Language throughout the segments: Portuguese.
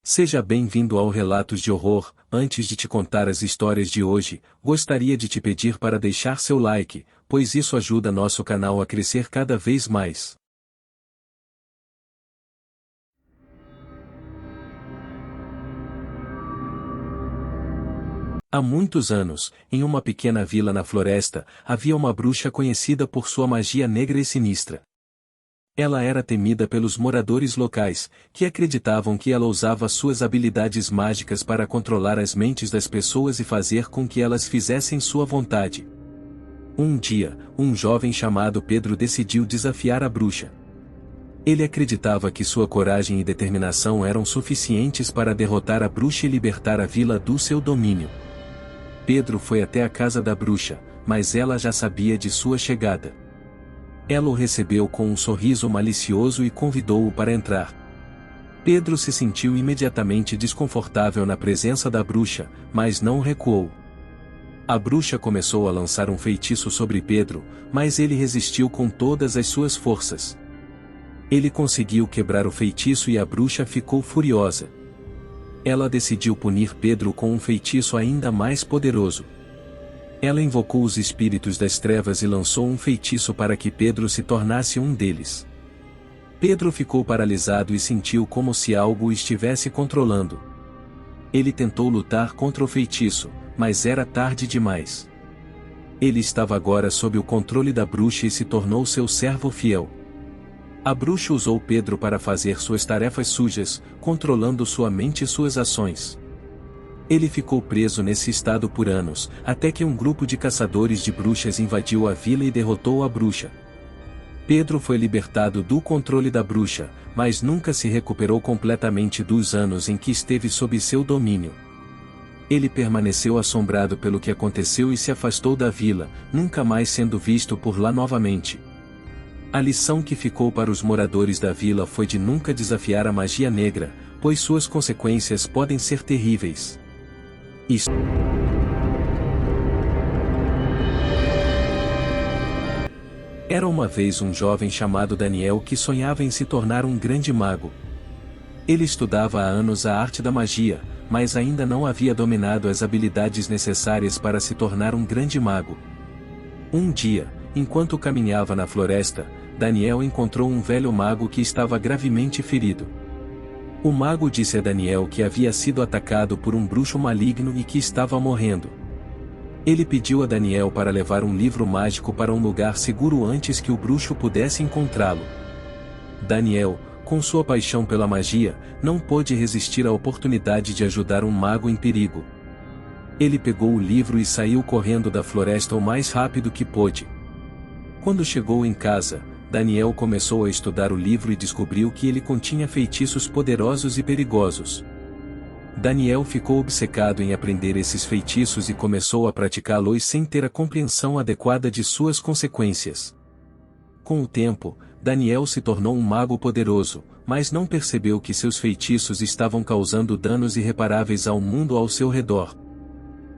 Seja bem-vindo ao Relatos de Horror. Antes de te contar as histórias de hoje, gostaria de te pedir para deixar seu like, pois isso ajuda nosso canal a crescer cada vez mais. Há muitos anos, em uma pequena vila na floresta, havia uma bruxa conhecida por sua magia negra e sinistra. Ela era temida pelos moradores locais, que acreditavam que ela usava suas habilidades mágicas para controlar as mentes das pessoas e fazer com que elas fizessem sua vontade. Um dia, um jovem chamado Pedro decidiu desafiar a bruxa. Ele acreditava que sua coragem e determinação eram suficientes para derrotar a bruxa e libertar a vila do seu domínio. Pedro foi até a casa da bruxa, mas ela já sabia de sua chegada. Ela o recebeu com um sorriso malicioso e convidou-o para entrar. Pedro se sentiu imediatamente desconfortável na presença da bruxa, mas não recuou. A bruxa começou a lançar um feitiço sobre Pedro, mas ele resistiu com todas as suas forças. Ele conseguiu quebrar o feitiço e a bruxa ficou furiosa. Ela decidiu punir Pedro com um feitiço ainda mais poderoso. Ela invocou os espíritos das trevas e lançou um feitiço para que Pedro se tornasse um deles. Pedro ficou paralisado e sentiu como se algo o estivesse controlando. Ele tentou lutar contra o feitiço, mas era tarde demais. Ele estava agora sob o controle da bruxa e se tornou seu servo fiel. A bruxa usou Pedro para fazer suas tarefas sujas, controlando sua mente e suas ações. Ele ficou preso nesse estado por anos, até que um grupo de caçadores de bruxas invadiu a vila e derrotou a bruxa. Pedro foi libertado do controle da bruxa, mas nunca se recuperou completamente dos anos em que esteve sob seu domínio. Ele permaneceu assombrado pelo que aconteceu e se afastou da vila, nunca mais sendo visto por lá novamente. A lição que ficou para os moradores da vila foi de nunca desafiar a magia negra, pois suas consequências podem ser terríveis. Era uma vez um jovem chamado Daniel que sonhava em se tornar um grande mago. Ele estudava há anos a arte da magia, mas ainda não havia dominado as habilidades necessárias para se tornar um grande mago. Um dia, enquanto caminhava na floresta, Daniel encontrou um velho mago que estava gravemente ferido. O mago disse a Daniel que havia sido atacado por um bruxo maligno e que estava morrendo. Ele pediu a Daniel para levar um livro mágico para um lugar seguro antes que o bruxo pudesse encontrá-lo. Daniel, com sua paixão pela magia, não pôde resistir à oportunidade de ajudar um mago em perigo. Ele pegou o livro e saiu correndo da floresta o mais rápido que pôde. Quando chegou em casa, Daniel começou a estudar o livro e descobriu que ele continha feitiços poderosos e perigosos. Daniel ficou obcecado em aprender esses feitiços e começou a praticá-los sem ter a compreensão adequada de suas consequências. Com o tempo, Daniel se tornou um mago poderoso, mas não percebeu que seus feitiços estavam causando danos irreparáveis ao mundo ao seu redor.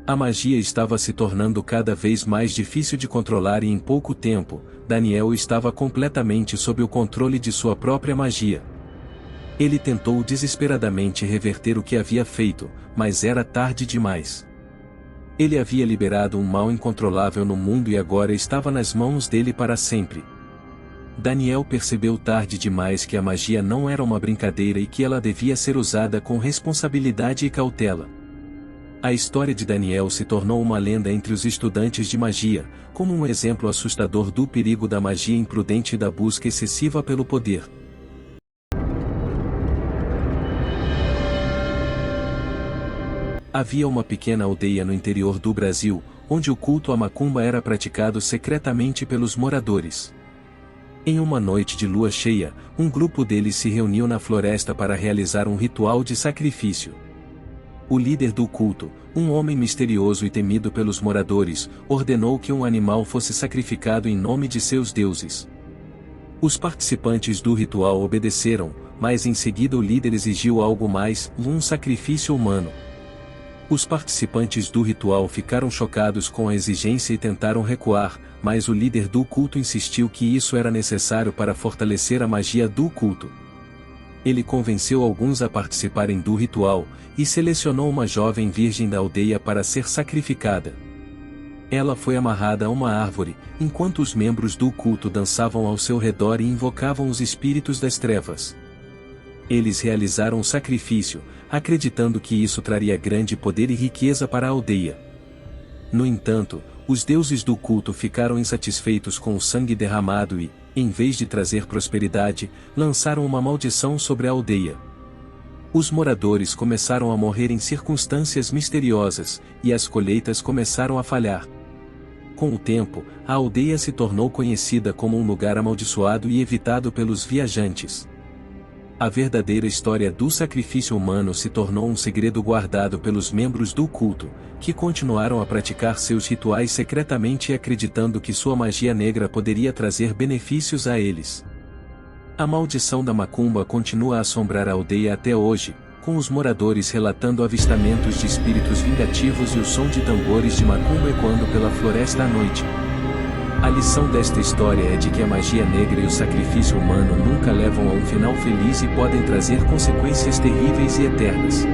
A magia estava se tornando cada vez mais difícil de controlar e em pouco tempo, Daniel estava completamente sob o controle de sua própria magia. Ele tentou desesperadamente reverter o que havia feito, mas era tarde demais. Ele havia liberado um mal incontrolável no mundo e agora estava nas mãos dele para sempre. Daniel percebeu tarde demais que a magia não era uma brincadeira e que ela devia ser usada com responsabilidade e cautela. A história de Daniel se tornou uma lenda entre os estudantes de magia, como um exemplo assustador do perigo da magia imprudente e da busca excessiva pelo poder. Havia uma pequena aldeia no interior do Brasil, onde o culto à macumba era praticado secretamente pelos moradores. Em uma noite de lua cheia, um grupo deles se reuniu na floresta para realizar um ritual de sacrifício. O líder do culto, um homem misterioso e temido pelos moradores, ordenou que um animal fosse sacrificado em nome de seus deuses. Os participantes do ritual obedeceram, mas em seguida o líder exigiu algo mais, um sacrifício humano. Os participantes do ritual ficaram chocados com a exigência e tentaram recuar, mas o líder do culto insistiu que isso era necessário para fortalecer a magia do culto. Ele convenceu alguns a participarem do ritual, e selecionou uma jovem virgem da aldeia para ser sacrificada. Ela foi amarrada a uma árvore, enquanto os membros do culto dançavam ao seu redor e invocavam os espíritos das trevas. Eles realizaram o sacrifício, acreditando que isso traria grande poder e riqueza para a aldeia. No entanto, os deuses do culto ficaram insatisfeitos com o sangue derramado e, em vez de trazer prosperidade, lançaram uma maldição sobre a aldeia. Os moradores começaram a morrer em circunstâncias misteriosas, e as colheitas começaram a falhar. Com o tempo, a aldeia se tornou conhecida como um lugar amaldiçoado e evitado pelos viajantes. A verdadeira história do sacrifício humano se tornou um segredo guardado pelos membros do culto, que continuaram a praticar seus rituais secretamente acreditando que sua magia negra poderia trazer benefícios a eles. A maldição da macumba continua a assombrar a aldeia até hoje, com os moradores relatando avistamentos de espíritos vingativos e o som de tambores de macumba ecoando pela floresta à noite. A lição desta história é de que a magia negra e o sacrifício humano nunca levam a um final feliz e podem trazer consequências terríveis e eternas.